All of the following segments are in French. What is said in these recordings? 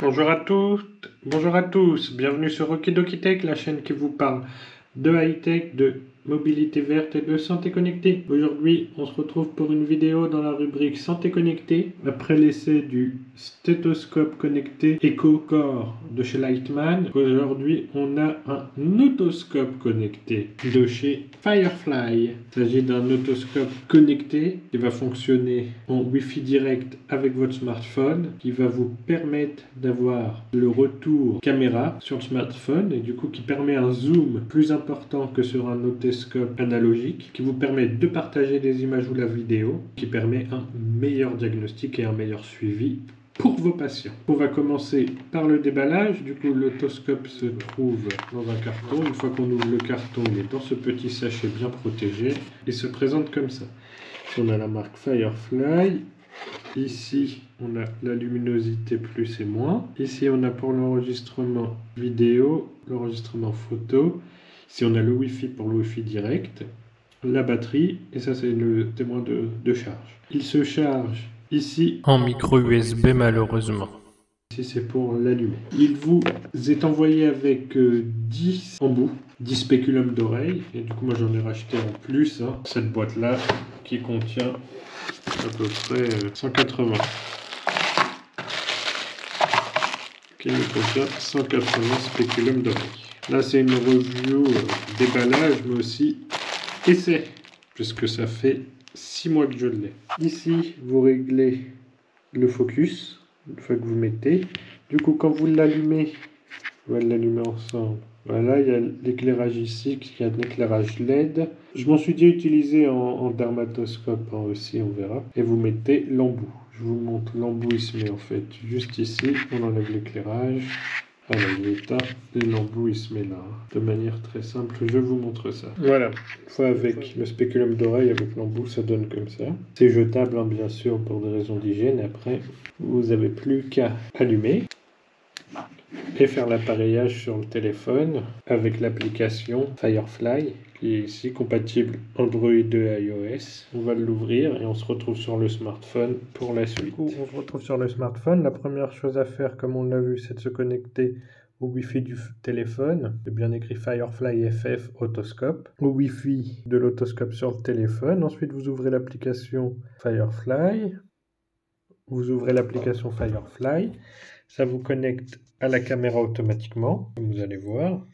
Bonjour à toutes, bonjour à tous, bienvenue sur Okidoki Tech, la chaîne qui vous parle de high-tech, de mobilité verte et de santé connectée. Aujourd'hui, on se retrouve pour une vidéo dans la rubrique santé connectée. Après l'essai du stéthoscope connecté EcoCore de chez Lightman, aujourd'hui, on a un otoscope connecté de chez Firefly. Il s'agit d'un otoscope connecté qui va fonctionner en Wi-Fi direct avec votre smartphone, qui va vous permettre d'avoir le retour caméra sur le smartphone et du coup qui permet un zoom plus important que sur un otoscope analogique, qui vous permet de partager des images ou la vidéo, qui permet un meilleur diagnostic et un meilleur suivi pour vos patients. On va commencer par le déballage. Du coup, l'otoscope se trouve dans un carton. Une fois qu'on ouvre le carton, il est dans ce petit sachet bien protégé. Il se présente comme ça. On a la marque Firefly. Ici, on a la luminosité plus et moins. Ici, on a pour l'enregistrement vidéo, l'enregistrement photo. Ici, on a le Wi-Fi pour le Wi-Fi direct, la batterie, et ça, c'est le témoin de charge. Il se charge ici en micro USB malheureusement. Ici, c'est pour l'allumer. Il vous est envoyé avec 10 embouts, 10 spéculums d'oreilles. Et du coup, moi, j'en ai racheté en plus, cette boîte-là, qui contient à peu près 180. Qui nous contient 180 spéculums d'oreilles. Là, c'est une review déballage, mais aussi essai, puisque ça fait 6 mois que je l'ai. Ici, vous réglez le focus, une fois que vous mettez. Du coup, quand vous l'allumez, on va l'allumer ensemble. Voilà, il y a l'éclairage ici, qui a de l'éclairage LED. Je m'en suis déjà utilisé en dermatoscope aussi, on verra. Et vous mettez l'embout. Je vous montre, l'embout il se met en fait juste ici. On enlève l'éclairage. Voilà, il est éteint. Et l'embout il se met là. De manière très simple, je vous montre ça. Voilà, une fois avec le spéculum d'oreille, avec l'embout, ça donne comme ça. C'est jetable, bien sûr, pour des raisons d'hygiène. Après, vous n'avez plus qu'à allumer et faire l'appareillage sur le téléphone avec l'application Firefly qui est ici compatible Android et iOS. On va l'ouvrir et on se retrouve sur le smartphone pour la suite. Du coup, on se retrouve sur le smartphone. La première chose à faire, comme on l'a vu, c'est de se connecter au Wi-Fi du téléphone. C'est bien écrit Firefly FF Otoscope. Au Wi-Fi de l'autoscope sur le téléphone. Ensuite, vous ouvrez l'application Firefly. Vous ouvrez l'application Firefly. Ça vous connecte à la caméra automatiquement, comme vous allez voir.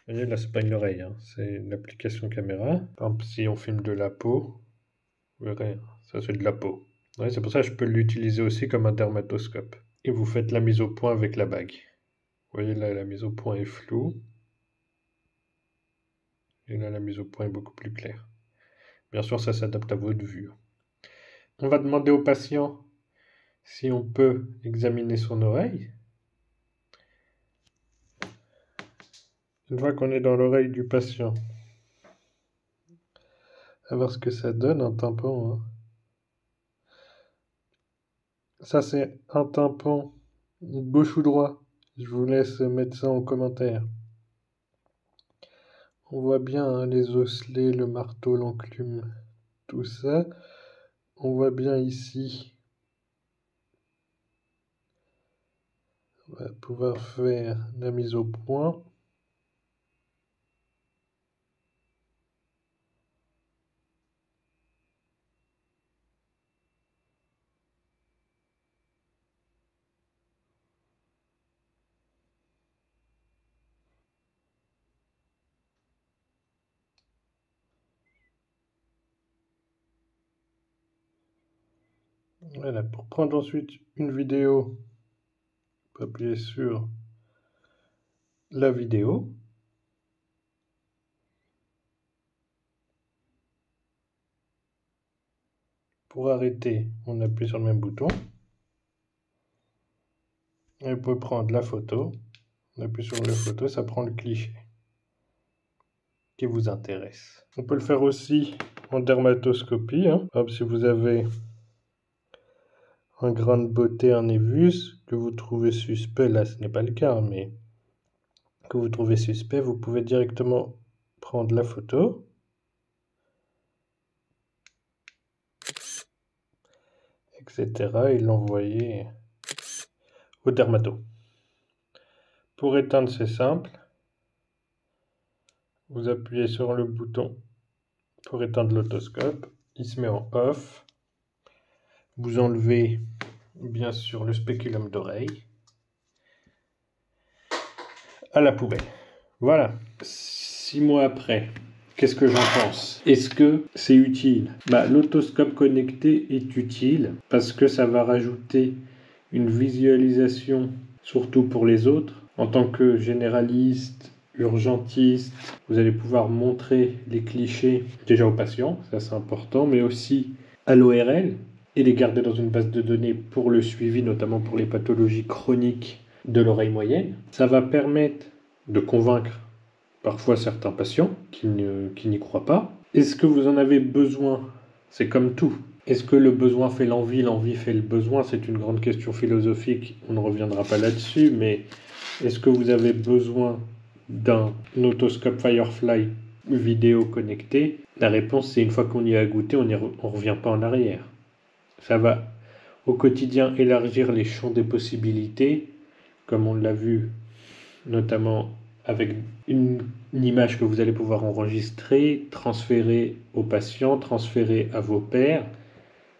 Vous voyez, là, c'est pas une oreille, c'est l'application caméra. Par exemple, si on filme de la peau, vous verrez, ça c'est de la peau. Ouais, c'est pour ça que je peux l'utiliser aussi comme un dermatoscope. Et vous faites la mise au point avec la bague. Vous voyez, là, la mise au point est floue. Et là, la mise au point est beaucoup plus claire. Bien sûr, ça s'adapte à votre vue. On va demander au patient si on peut examiner son oreille. Une fois qu'on est dans l'oreille du patient, à voir ce que ça donne, un tampon. Ça, c'est un tampon gauche ou droit. Je vous laisse mettre ça en commentaire. On voit bien les osselets, le marteau, l'enclume, tout ça. On voit bien ici. On va pouvoir faire la mise au point. Voilà, pour prendre ensuite une vidéo, on peut appuyer sur la vidéo. Pour arrêter, on appuie sur le même bouton. Et vous pouvez prendre la photo. On appuie sur la photo, ça prend le cliché qui vous intéresse. On peut le faire aussi en dermatoscopie. Hop, si vous avez un grain de beauté, un névus, que vous trouvez suspect, là ce n'est pas le cas, mais que vous trouvez suspect, vous pouvez directement prendre la photo, etc. et l'envoyer au dermato. Pour éteindre, c'est simple. Vous appuyez sur le bouton pour éteindre l'otoscope. Il se met en off. Vous enlevez bien sûr le spéculum d'oreille à la poubelle. Voilà. 6 mois après, qu'est-ce que j'en pense? Est-ce que c'est utile? L'autoscope connecté est utile parce que ça va rajouter une visualisation, surtout pour les autres. En tant que généraliste, urgentiste, vous allez pouvoir montrer les clichés déjà aux patients, ça c'est important, mais aussi à l'ORL et les garder dans une base de données pour le suivi, notamment pour les pathologies chroniques de l'oreille moyenne. Ça va permettre de convaincre parfois certains patients qui n'y croient pas. Est-ce que vous en avez besoin? C'est comme tout. Est-ce que le besoin fait l'envie, l'envie fait le besoin? C'est une grande question philosophique, on ne reviendra pas là-dessus, mais est-ce que vous avez besoin d'un otoscope Firefly vidéo connecté? La réponse, c'est une fois qu'on y a goûté, on ne revient pas en arrière. Ça va au quotidien élargir les champs des possibilités, comme on l'a vu notamment avec une image que vous allez pouvoir enregistrer, transférer aux patients, transférer à vos pairs,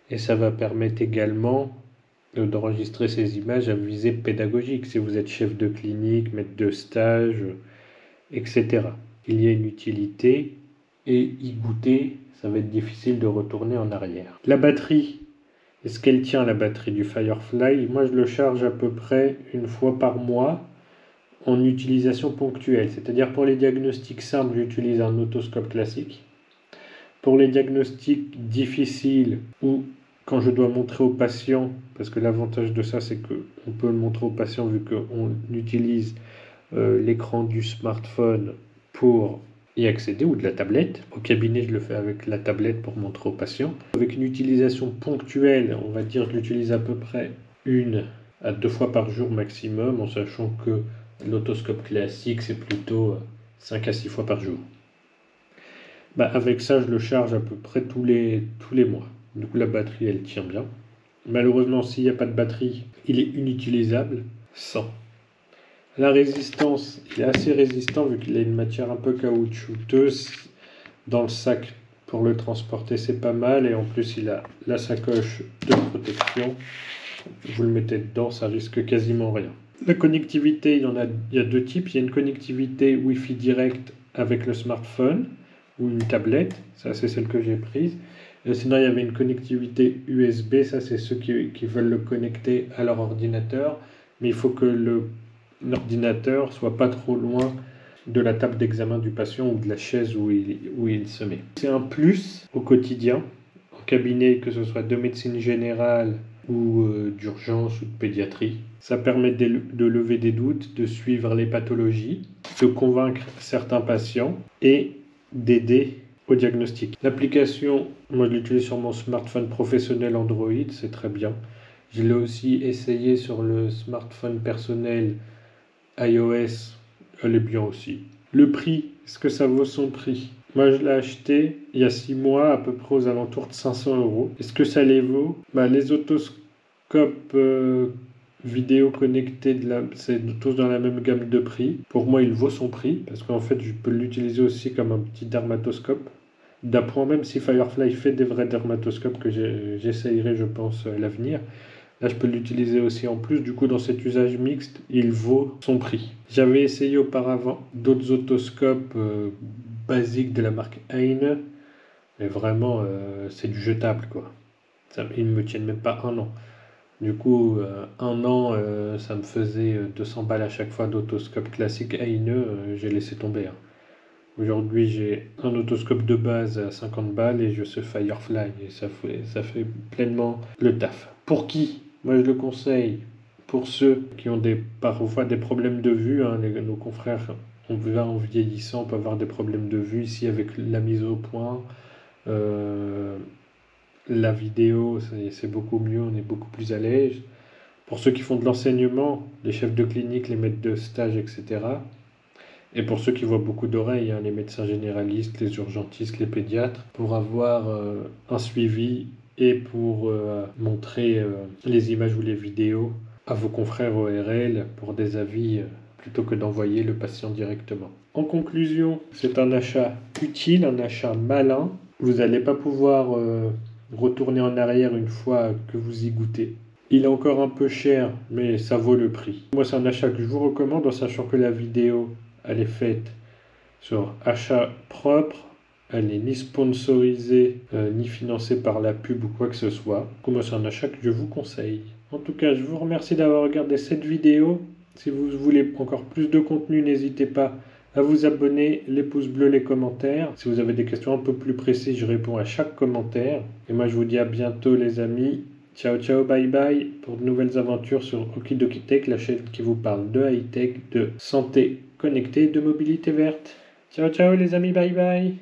et ça va permettre également d'enregistrer ces images à visée pédagogique, si vous êtes chef de clinique, maître de stage, etc. Il y a une utilité, et y goûter, ça va être difficile de retourner en arrière. La batterie, est-ce qu'elle tient, la batterie du Firefly? Moi, je le charge à peu près une fois par mois, en utilisation ponctuelle, c'est-à-dire pour les diagnostics simples, j'utilise un otoscope classique. Pour les diagnostics difficiles ou quand je dois montrer au patient, parce que l'avantage de ça, c'est qu'on peut le montrer au patient vu qu'on utilise l'écran du smartphone pour y accéder, ou de la tablette. Au cabinet, je le fais avec la tablette pour montrer au patient. Avec une utilisation ponctuelle, on va dire que je l'utilise à peu près 1 à 2 fois par jour maximum, en sachant que l'autoscope classique, c'est plutôt 5 à 6 fois par jour. Avec ça, je le charge à peu près tous les mois. Du coup, la batterie, elle tient bien. Malheureusement, s'il n'y a pas de batterie, il est inutilisable sans. La résistance, il est assez résistant vu qu'il a une matière un peu caoutchouteuse. Dans le sac, pour le transporter, c'est pas mal. Et en plus, il a la sacoche de protection. Vous le mettez dedans, ça risque quasiment rien. La connectivité, il y a 2 types. Il y a une connectivité Wi-Fi direct avec le smartphone ou une tablette. Ça, c'est celle que j'ai prise. Et sinon, il y avait une connectivité USB. Ça, c'est ceux qui veulent le connecter à leur ordinateur. Mais il faut que l'ordinateur soit pas trop loin de la table d'examen du patient ou de la chaise où il se met. C'est un plus au quotidien, en cabinet, que ce soit de médecine générale ou d'urgence ou de pédiatrie. Ça permet de lever des doutes, de suivre les pathologies, de convaincre certains patients et d'aider au diagnostic. L'application, moi je l'utilise sur mon smartphone professionnel Android, c'est très bien. Je l'ai aussi essayé sur le smartphone personnel iOS, elle est bien aussi. Le prix, est-ce que ça vaut son prix? Moi, je l'ai acheté il y a 6 mois, à peu près aux alentours de 500 €. Est-ce que ça les vaut? Les otoscopes vidéo connectés, c'est tous dans la même gamme de prix. Pour moi, il vaut son prix, parce qu'en fait, je peux l'utiliser aussi comme un petit dermatoscope. D'appoint, même si Firefly fait des vrais dermatoscopes que j'essayerai, je pense, à l'avenir. Là, je peux l'utiliser aussi en plus. Du coup, dans cet usage mixte, il vaut son prix. J'avais essayé auparavant d'autres otoscopes basiques de la marque Heine. Mais vraiment, c'est du jetable, quoi. Ils ne me tiennent même pas 1 an. Du coup, 1 an, ça me faisait 200 balles à chaque fois d'autoscope classique Heine. J'ai laissé tomber. Aujourd'hui, j'ai un otoscope de base à 50 balles et je sais Firefly. Et ça fait pleinement le taf. Pour qui? Moi, je le conseille pour ceux qui ont parfois des problèmes de vue. Nos confrères, on va en vieillissant, on peut avoir des problèmes de vue. Ici, avec la mise au point, la vidéo, c'est beaucoup mieux, on est beaucoup plus à l'aise. Pour ceux qui font de l'enseignement, les chefs de clinique, les maîtres de stage, etc. Et pour ceux qui voient beaucoup d'oreilles, les médecins généralistes, les urgentistes, les pédiatres, pour avoir un suivi et pour montrer les images ou les vidéos à vos confrères ORL pour des avis plutôt que d'envoyer le patient directement. En conclusion, c'est un achat utile, un achat malin. Vous n'allez pas pouvoir retourner en arrière une fois que vous y goûtez. Il est encore un peu cher, mais ça vaut le prix. Moi, c'est un achat que je vous recommande, en sachant que la vidéo, elle est faite sur achat propre. Elle n'est ni sponsorisée, ni financée par la pub ou quoi que ce soit. Moi, c'est un achat que je vous conseille. En tout cas, je vous remercie d'avoir regardé cette vidéo. Si vous voulez encore plus de contenu, n'hésitez pas à vous abonner, les pouces bleus, les commentaires. Si vous avez des questions un peu plus précises, je réponds à chaque commentaire. Et moi, je vous dis à bientôt, les amis. Ciao, ciao, bye bye pour de nouvelles aventures sur Okidoki Tech, la chaîne qui vous parle de high-tech, de santé connectée, de mobilité verte. Ciao, ciao, les amis, bye bye.